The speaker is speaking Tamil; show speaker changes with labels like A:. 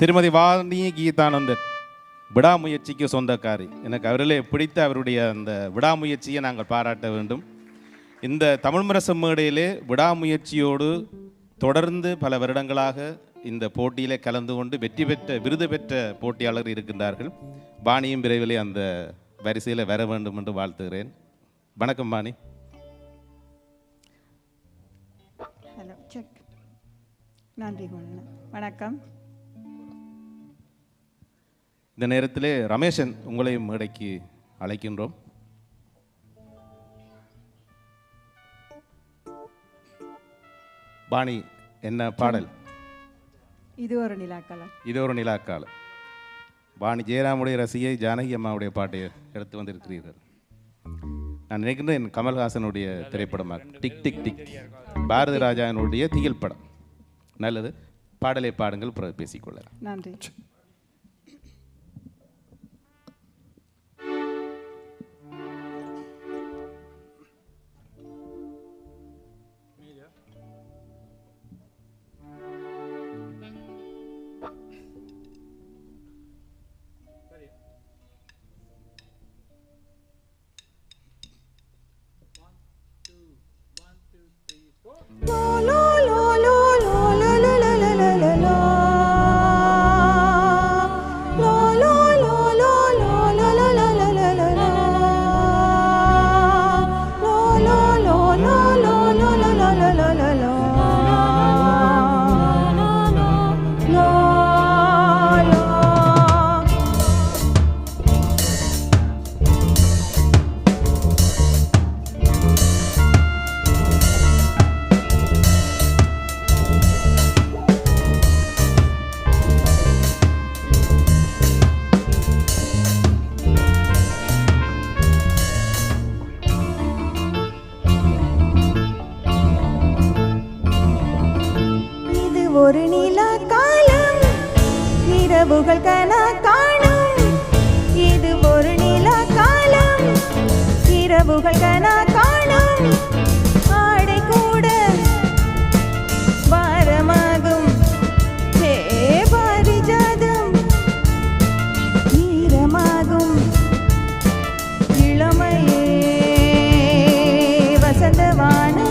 A: திருமதி வாணி கீதானந்தன் விடாமுயற்சிக்கு சொந்தக்காரி. எனக்கு அவர்களே பிடித்த அவருடைய அந்த விடாமுயற்சியை நாங்கள் பாராட்ட வேண்டும். இந்த தமிழ் முரசு மேடையிலே விடாமுயற்சியோடு தொடர்ந்து பல வருடங்களாக இந்த போட்டியிலே கலந்து கொண்டு வெற்றி பெற்ற விருது பெற்ற போட்டியாளர் இருக்கின்றார்கள். வாணியும் விரைவிலே அந்த வரிசையில் வர வேண்டும் என்று வாழ்த்துகிறேன். வணக்கம் வாணி.
B: Hello check. நன்றி. வணக்கம்.
A: இந்த நேரத்திலே ரமேஷன் உங்களையும் மேடைக்கு அழைக்கின்றோம். பாணி, என்ன பாடல்?
B: இது ஒரு நிலாக்காலம்.
A: இது ஒரு நிலாக்காலம். பாணி ஜெயராமுடைய ரசிகை ஜானகி அம்மாவுடைய பாட்டை எடுத்து வந்திருக்கிறீர்கள். நான் நினைக்கின்றேன் கமல்ஹாசனுடைய திரைப்படமாக டிக் டிக் டிக், பாரதி ராஜாவினுடைய திகில் படம். நல்லது, பாடலை பாடுங்கள், பிறகு பேசிக்கொள்ளலாம்.
B: நன்றி.
C: ஒரு நிலா காலம் இரவுகள் கனா காணும். இது ஒரு நிலா காலம் இரவுகள் கனா காணும். ஆடை கூட வாரமாகும். ஹே பாரிஜாதம் ஈரமாகும். இளமையே வசந்தவானம்